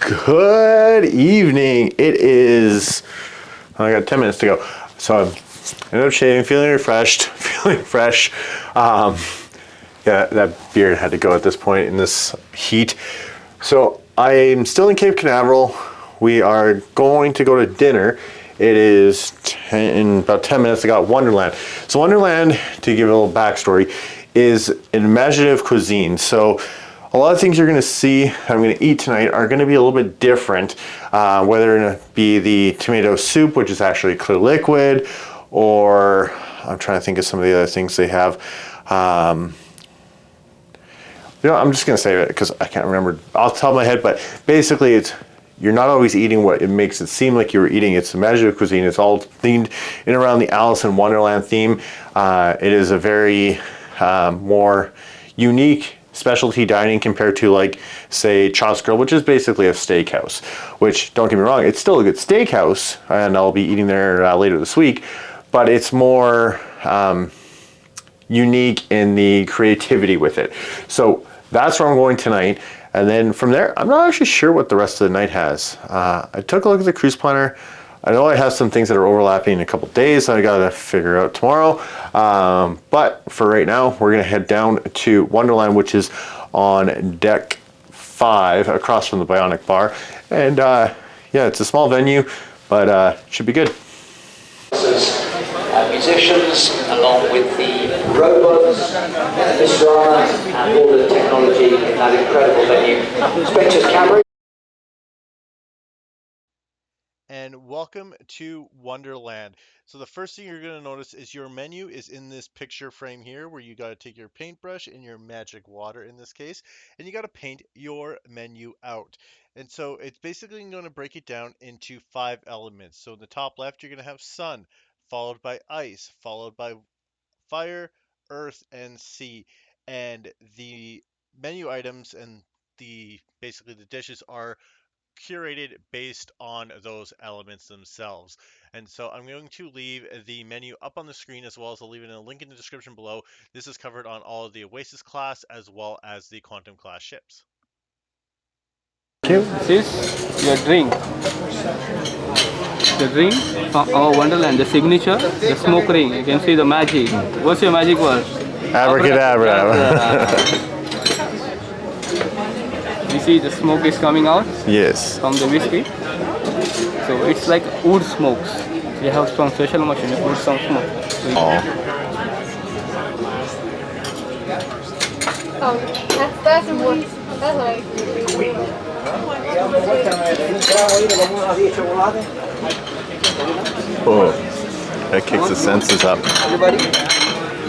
Good evening. It is, I got 10 minutes to go. So I ended up shaving, feeling refreshed, feeling fresh. Yeah, that beard had to go at this point in this heat. So I'm still in Cape Canaveral. We are going to go to dinner. It is in about 10 minutes. I got Wonderland. So Wonderland, to give a little backstory, is an imaginative cuisine. So a lot of things you're going to see I'm going to eat tonight are going to be a little bit different, whether it be the tomato soup, which is actually clear liquid, or I'm trying to think of some of the other things they have. I'm just going to say it because I can't remember off the top of my head, but basically you're not always eating what it makes it seem like you're eating. It's imaginative cuisine. It's all themed in around the Alice in Wonderland theme. It is a very more unique specialty dining compared to, like, say, Chop's Grill, which is basically a steakhouse, which, don't get me wrong, it's still a good steakhouse, and I'll be eating there later this week, but it's more unique in the creativity with it. So that's where I'm going tonight, and then from there, I'm not actually sure what the rest of the night has. I took a look at the cruise planner. I know I have some things that are overlapping in a couple days that I gotta figure out tomorrow. But for right now, we're gonna head down to Wonderland, which is on deck 5 across from the Bionic Bar. And yeah, it's a small venue, but should be good. Musicians, along with the robots, the drama, and all the technology in that incredible venue. Spectre's camera. And welcome to Wonderland. So the first thing you're going to notice is your menu is in this picture frame here, where you got to take your paintbrush and your magic water in this case, and you got to paint your menu out. And so it's basically going to break it down into 5 elements. So in the top left, you're going to have sun, followed by ice, followed by fire, earth, and sea. And the menu items and basically the dishes are curated based on those elements themselves. And so I'm going to leave the menu up on the screen, as well as I'll leave it in a link in the description below. This is covered on all of the Oasis class as well as the Quantum class ships. This is your drink. The drink from our Wonderland, the signature, the smoke ring. You can see the magic. What's your magic word? Abracadabra. You see the smoke is coming out? Yes. From the whiskey. So it's like wood smokes. We have some special machine, wood some smoke. That's wood. That's right. Oh, that kicks the senses up.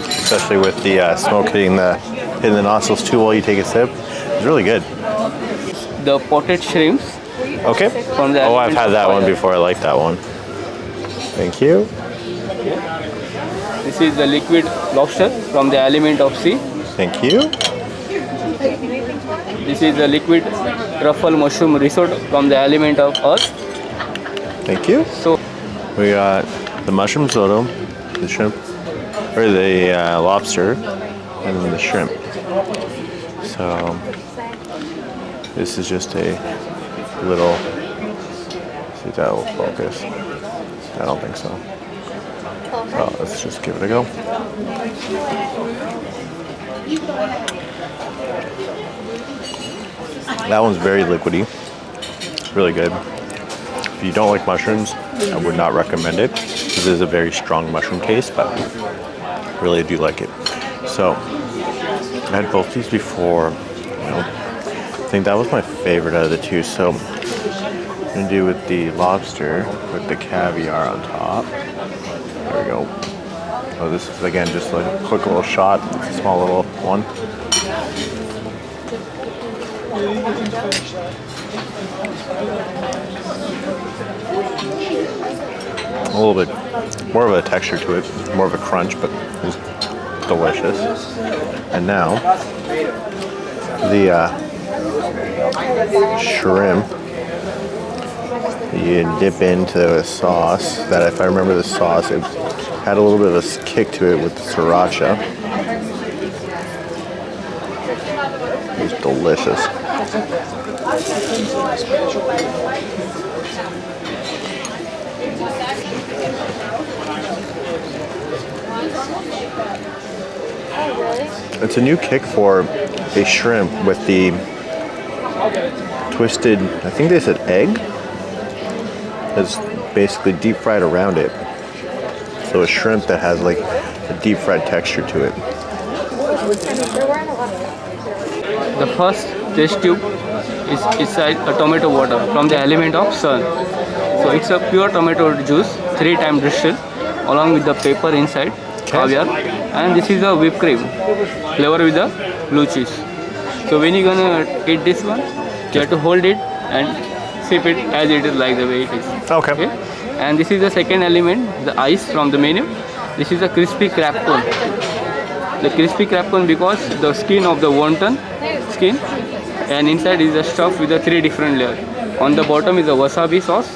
Especially with the smoke hitting the nostrils too while you take a sip. It's really good. The potted shrimps. Okay. Oh, I've had that one before. I like that one. Thank you. This is the liquid lobster from the element of sea. Thank you. This is the liquid truffle mushroom risotto from the element of earth. Thank you. So we got the mushroom risotto, the shrimp, or the lobster, and then the shrimp. So this is just a little, see if that will focus. I don't think so. So let's just give it a go. That one's very liquidy, really good. If you don't like mushrooms, I would not recommend it. This is a very strong mushroom taste, but I really do like it. So I had both these before. I think that was my favorite out of the two. So I'm gonna do with the lobster with the caviar on top. There we go. Oh, this is again just like a quick little shot. It's a small little one. A little bit more of a texture to it, more of a crunch, but it's delicious. And now the shrimp, you dip into a sauce that, if I remember the sauce, it had a little bit of a kick to it with the sriracha. It was delicious. It's a new kick for a shrimp with the twisted, I think they said egg, that's basically deep fried around it. So a shrimp that has like a deep fried texture to it. The first test tube is inside a tomato water from the element of sun. So it's a pure tomato juice, 3 times distilled, along with the pepper inside, caviar, and this is a whipped cream, flavor with the blue cheese. So when you're gonna eat this one, you have to hold it and sip it as it is, like the way it is. Okay. And this is the second element, the ice from the menu. This is a crispy crab cone. The crispy crab cone because the skin of the wonton skin, and inside is the stuff with the 3 different layers. On the bottom is a wasabi sauce.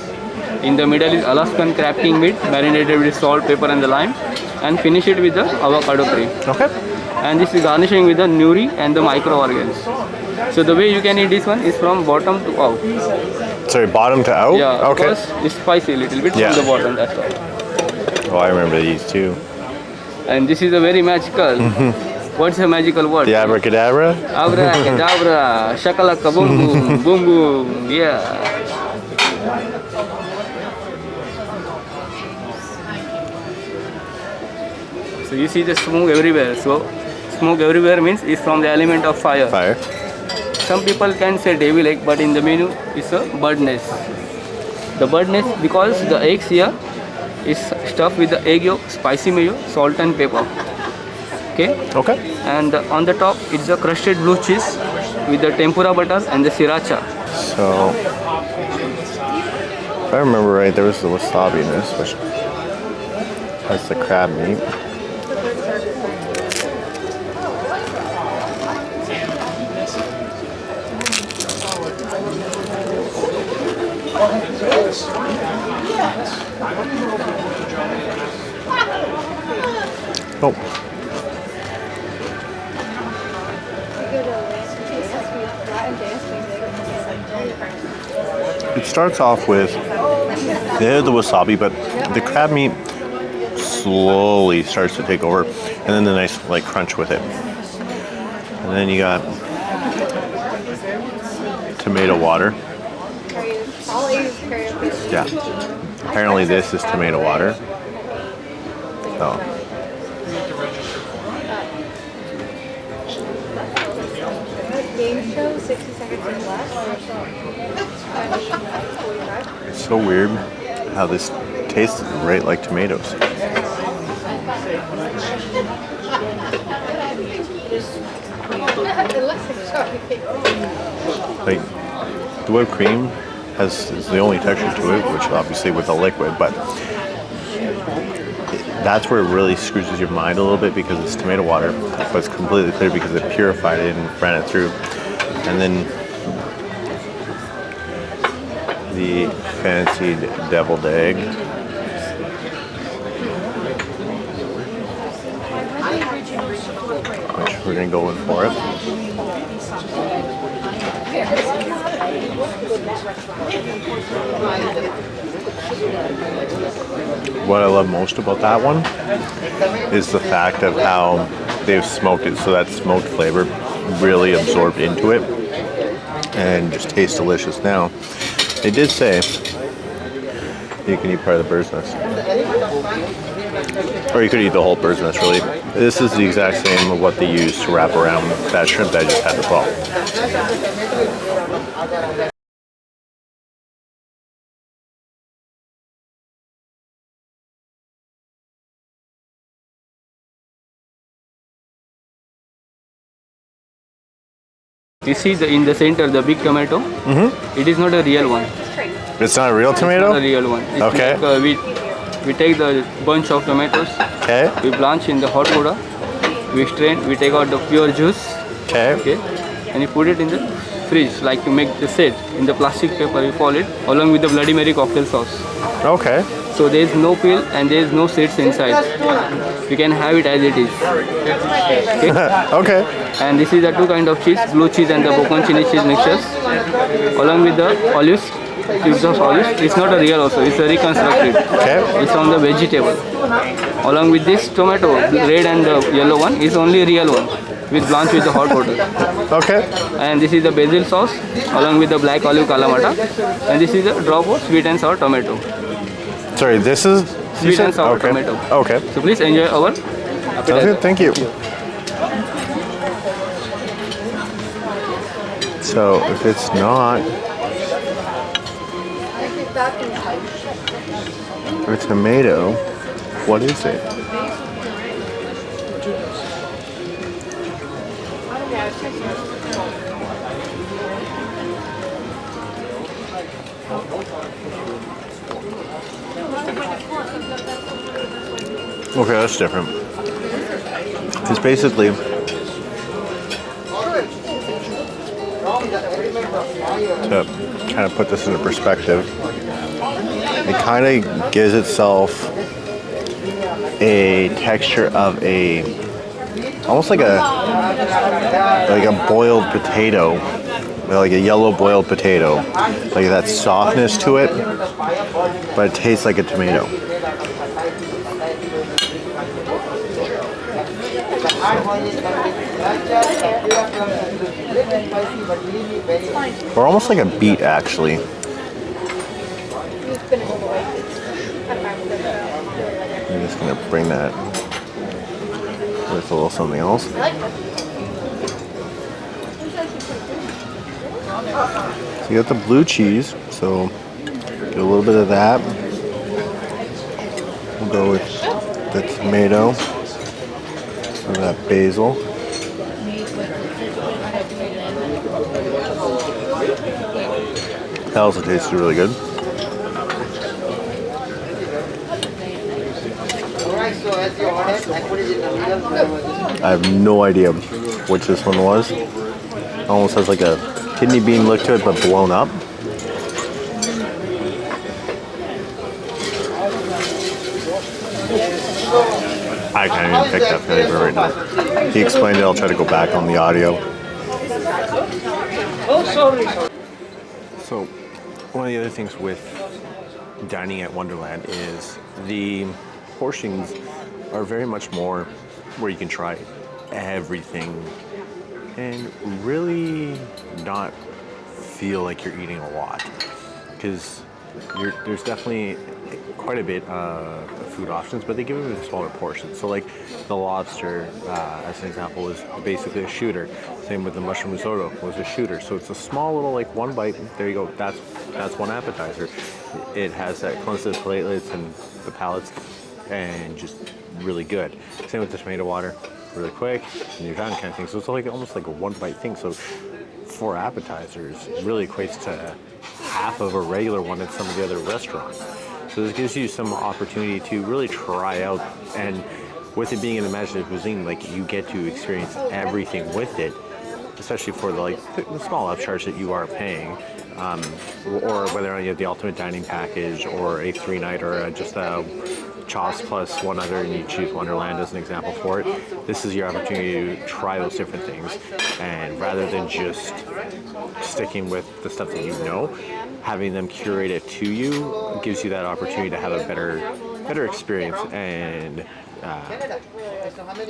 In the middle is Alaskan crab king meat marinated with salt, pepper and the lime, and finish it with the avocado cream. Okay. And this is garnishing with the nuri and the micro-organs. So the way you can eat this one is from bottom to out. Sorry, bottom to out? Yeah, Okay. because it's spicy a little bit Yeah. from the bottom, that's why. Oh, I remember these too. And this is a very magical. What's a magical word? The abracadabra? Abracadabra, shakalaka boom boom, boom boom, yeah. So you see the smoke everywhere. So smoke everywhere means it's from the element of fire. Fire. Some people can say devil egg, but in the menu it's a bird nest. The bird nest because the eggs here is stuffed with the egg yolk, spicy mayo, salt and pepper. Okay. Okay. And on the top it's the crusted blue cheese with the tempura butter and the sriracha. So, if I remember right, there was the wasabi in this, which has the crab meat. Oh. It starts off with the wasabi, but the crab meat slowly starts to take over, and then the nice like crunch with it. And then you got tomato water. Yeah. Apparently this is tomato water. Oh. Game show, 60 seconds or less. It's so weird how this tastes right like tomatoes. It looks like chocolate. Like the whipped cream is the only texture to it, which obviously with the liquid, but that's where it really screws with your mind a little bit because it's tomato water, but it's completely clear because it purified it and ran it through. And then the fancied deviled egg. Which we're gonna go in for it. What I love most about that one is the fact of how they've smoked it, so that smoked flavor really absorbed into it and just tastes delicious. Now, they did say you can eat part of the bird's nest, or you could eat the whole bird's nest. Really, this is the exact same of what they use to wrap around that shrimp that I just had as well. You see in the center the big tomato. It is not a real one. It's not a real tomato? It's not a real one. It's Okay. Like, we take the bunch of tomatoes. Okay. We blanch in the hot water. We strain. We take out the pure juice. Okay. Okay. And you put it in the fridge, like you make the set in the plastic paper. You fold it along with the Bloody Mary cocktail sauce. Okay. So there is no peel and there is no seeds inside. You can have it as it is. Okay. And this is the two kind of cheese, blue cheese and the bacon chili cheese mixtures, along with the olives, cubes of olives. It's not a real also, it's a reconstructed. Okay. It's from the vegetable. Along with this tomato, red and the yellow one is only real one, with blanched with the hot water. Okay. And this is the basil sauce, along with the black olive kalamata. And this is a drop of sweet and sour tomato. Sorry, this is Sweet and sour okay. tomato. Okay. So please enjoy our Sounds appetizer. good. Thank you. So if it's not a tomato, what is it? Okay, that's different. It's basically to kind of put this into perspective, it kind of gives itself a texture of a almost like a boiled potato, like a yellow boiled potato, like that softness to it, but it tastes like a tomato. Or almost like a beet, actually. I'm just gonna bring that with a little something else. So you got the blue cheese, so get a little bit of that. We'll go with the tomato, some of that basil. That also tastes really good. I have no idea which this one was. It almost has like a kidney bean look to it, but blown up. I can't even pick that flavor right now. He explained it. I'll try to go back on the audio. So, one of the other things with dining at Wonderland is the portions are very much more where you can try everything and really not feel like you're eating a lot, because there's definitely quite a bit of food options, but they give it in smaller portions. So like the lobster, as an example, is basically a shooter. Same with the mushroom risotto, was a shooter. So it's a small little, like, one bite. There you go. That's one appetizer. It has that cleanse the platelets and the palates, and just really good. Same with the tomato water, really quick, and you're done, kind of thing. So it's like almost like a one bite thing. So 4 appetizers really equates to half of a regular one at some of the other restaurants. So this gives you some opportunity to really try out, and with it being an imaginative cuisine, like, you get to experience everything with it, especially for the small upcharge that you are paying, or whether or not you have the ultimate dining package or a 3-night or just a chops plus one other, and you choose Wonderland as an example for it. This is your opportunity to try those different things, and rather than just sticking with the stuff that you know, having them curate it to you gives you that opportunity to have a better experience. And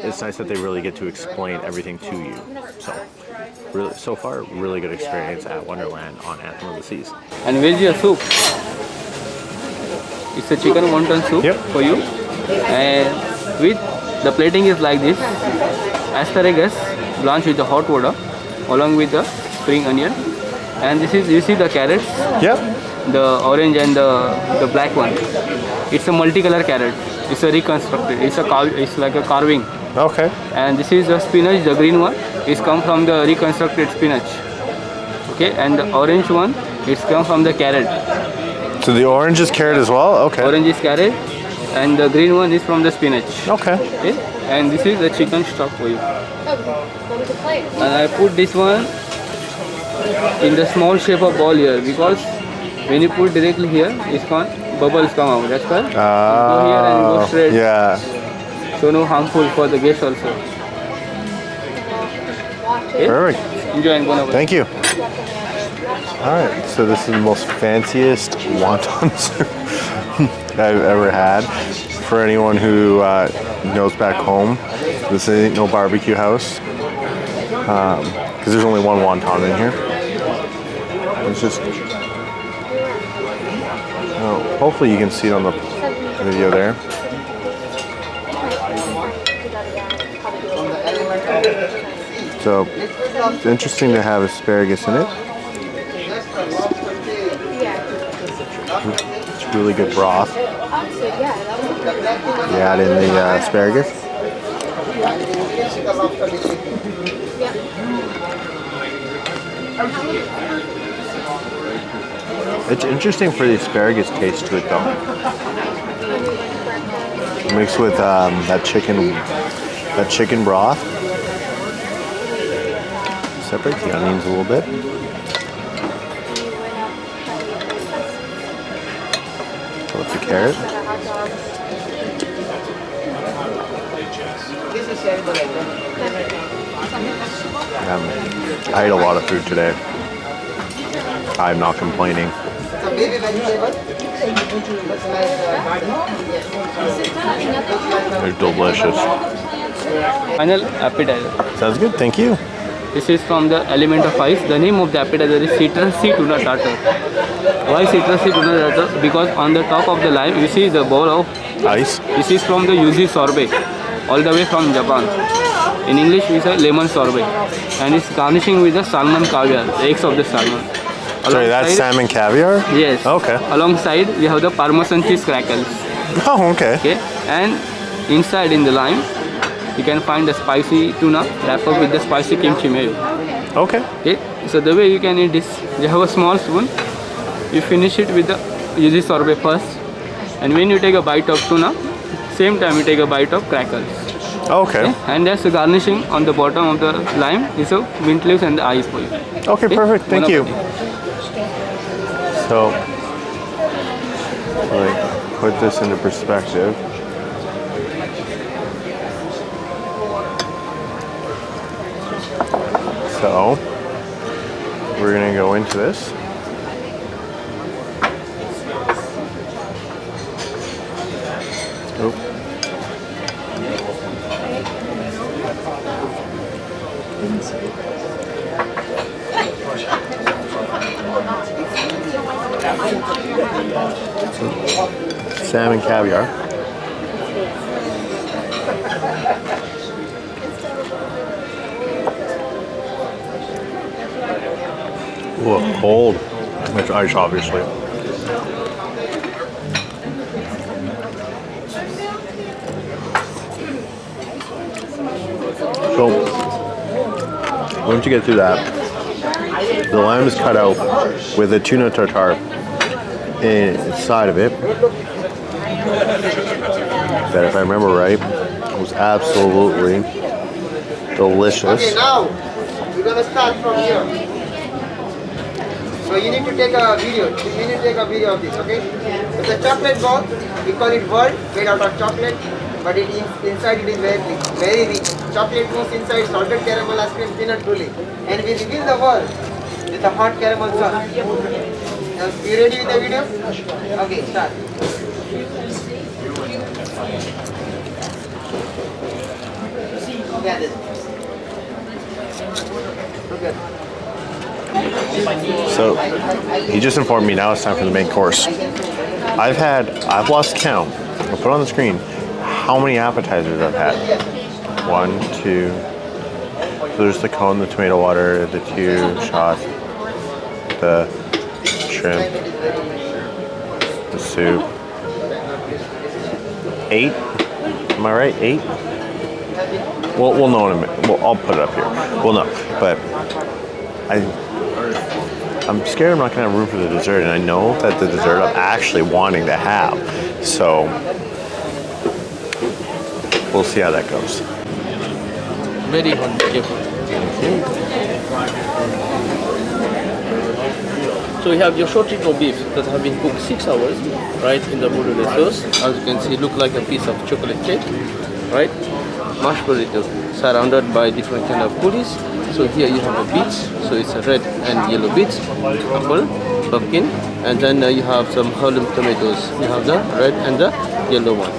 it's nice that they really get to explain everything to you. So really, so far, really good experience at Wonderland on Anthem of the Seas. And where's your soup? It's a chicken wonton soup for you. And with the plating is like this: asparagus blanched with the hot water, along with the spring onion. And this is, you see the carrots? Yep. The orange and the black one. It's a multicolor carrot. It's a reconstructed. It's like a carving. Okay. And this is the spinach. The green one is come from the reconstructed spinach. Okay. And the orange one, it's come from the carrot. So the orange is carrot as well? Okay. Orange is carrot, and the green one is from the spinach. Okay. Okay. And this is the chicken stock for you. And I put this one in the small shape of ball here, because when you put directly here, it's gone bubbles come out. That's why go here and go straight. Yeah. So no harmful for the guest also. Okay? Perfect. Enjoy and bon appetit. Thank you. All right. So this is the most fanciest wonton soup I've ever had. For anyone who knows back home, this ain't no barbecue house because there's only one wonton in here. It's just. Oh, hopefully you can see it on the video there. So it's interesting to have asparagus in it. It's really good broth. You add in the asparagus. It's interesting for the asparagus taste to it though. Mixed with that chicken broth. Separate the onions a little bit. With the carrot. I ate a lot of food today. I'm not complaining. They're delicious. Final appetizer. Sounds good, thank you. This is from the element of ice. The name of the appetizer is citrusy tuna tartar. Why citrusy tuna tartar? Because on the top of the lime you see the bowl of Ice. This is from the yuzu sorbet, all the way from Japan. In English we say lemon sorbet, and it's garnishing with the salmon caviar, the eggs of the salmon. Sorry, that's salmon caviar? Yes. Okay. Alongside we have the Parmesan cheese crackles. Oh, okay. Okay, and inside in the lime you can find the spicy tuna wrapped up with the spicy kimchi mayo. Okay. Okay, so the way you can eat this, you have a small spoon, you finish it with the yuzu sorbet first, and when you take a bite of tuna, same time you take a bite of crackers. Okay. And there's a garnishing on the bottom of the lime is a mint leaves and the ice for you. Okay, perfect. Thank you. So, like, put this into perspective. So, we're gonna go into this. Oh. Salmon caviar. Whoa, cold. It's ice, obviously. So, once you get through that, the lime is cut out with a tuna tartare inside of it. That, if I remember right, was absolutely delicious. Okay, now we're gonna start from here. So you need to take a video. You need to take a video of this, okay? It's a chocolate ball. We call it world, made out of chocolate, but it is inside it is very rich. Chocolate mousse inside, salted caramel ice cream, peanut brulee, and we reveal the world with a hot caramel sauce. Now, you ready with the video? Okay, start. Yeah, this. Okay. So, he just informed me now it's time for the main course. I've lost count. I'll put on the screen how many appetizers I've had. 1, 2. So there's the cone, the tomato water, the 2 shots, the shrimp, the soup. 8? Am I right? 8? We'll know in a minute. Well, I'll put it up here. We'll know. But I'm scared I'm not going to have room for the dessert, and I know that the dessert I'm actually wanting to have. So we'll see how that goes. Very hot, careful. So you have your short rib or beef that have been cooked 6 hours, right, in the bouillon sauce. As you can see, look like a piece of chocolate cake, right? Mashed potato surrounded by different kind of goodies. So here you have a beets, so it's a red and yellow beets, apple, pumpkin, and then you have some heirloom tomatoes. You have the red and the yellow one.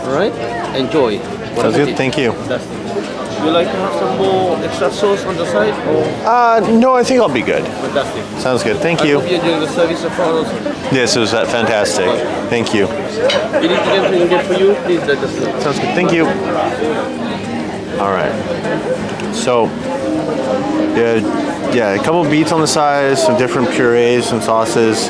All right, enjoy. Sounds good. Thank you. Fantastic. You like to have some more extra sauce on the side, or? No, I think I'll be good. Fantastic. Sounds good. Thank I you. hope you're enjoying the service so far also. Yes, it was fantastic. Thank you. Anything else we can get for you, please let us know. Sounds good. Thank you. All right. So, yeah, a couple beets on the side, some different purees and sauces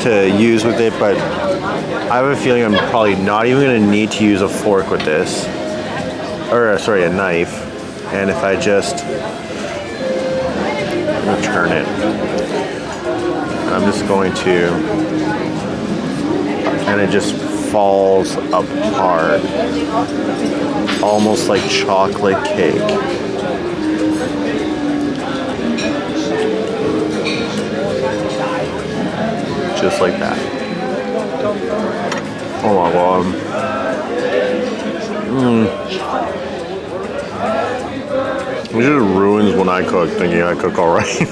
to use with it, but I have a feeling I'm probably not even going to need to use a fork with this. Or, sorry, a knife. And if I just turn it, I'm just going to, and it just falls apart, almost like chocolate cake. Just like that. Oh my god. It just ruins when I cook, thinking I cook alright.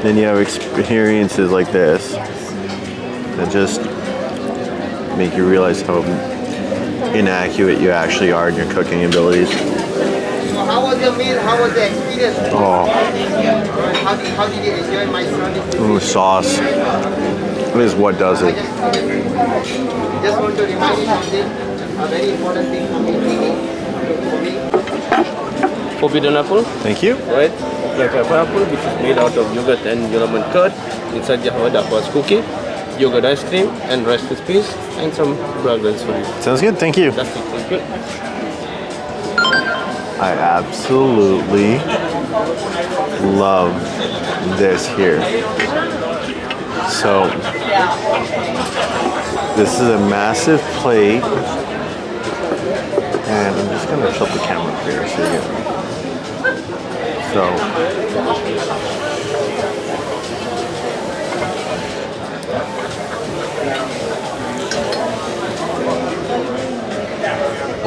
Then you have experiences like this that just make you realize how inaccurate you actually are in your cooking abilities. So how was your meal? How was the experience? Oh, How did you enjoy my service? ooh, sauce. That is what does it. Just want to remind you something, a very important thing for me. Forbidden apple, Thank you. right? Like a pineapple, which is made out of yogurt and lemon curd. Inside you have a dark cookie, yogurt ice cream, and Rice Krispies, and some fragrance for you. Sounds good. Thank you. That's it. Thank you. I absolutely love this here. So, this is a massive plate, and I'm just gonna tilt the camera up here so you get me. So,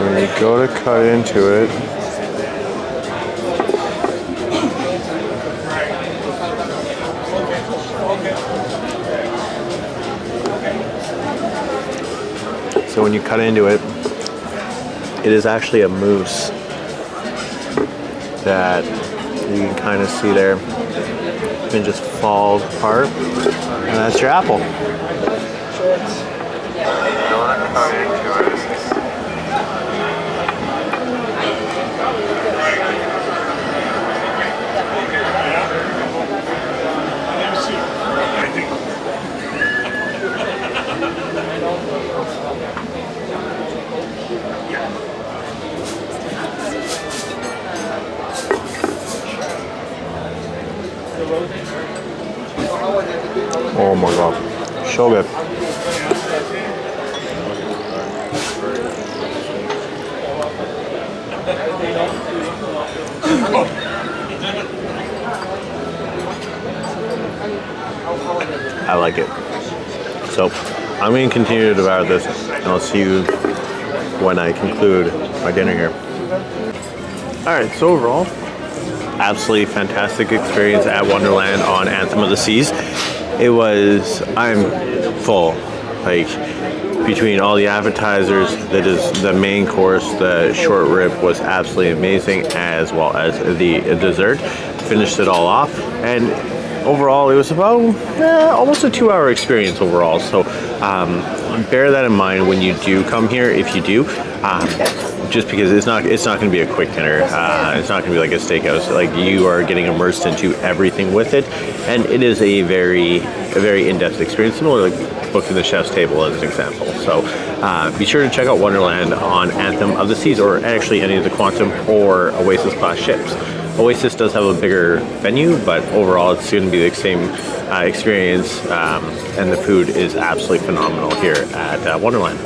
when you go to cut into it, so when you cut into it, it is actually a mousse that you can kind of see there. It can just fall apart, and that's your apple. Oh my god, so good. I like it. So I'm going to continue to devour this, and I'll see you when I conclude my dinner here. Alright, so overall, absolutely fantastic experience at Wonderland on Anthem of the Seas. I'm full. Like, between all the appetizers, the main course, the short rib was absolutely amazing, as well as the dessert. Finished it all off, and overall it was about almost a 2-hour experience overall. So bear that in mind when you do come here, if you do. Just because it's not going to be a quick dinner. It's not going to be like a steakhouse. Like, you are getting immersed into everything with it, and it is a very in-depth experience, similar to like booking the chef's table as an example. So be sure to check out Wonderland on Anthem of the Seas, or actually any of the Quantum or Oasis class ships. Oasis does have a bigger venue, but overall it's going to be the same experience, and the food is absolutely phenomenal here at Wonderland.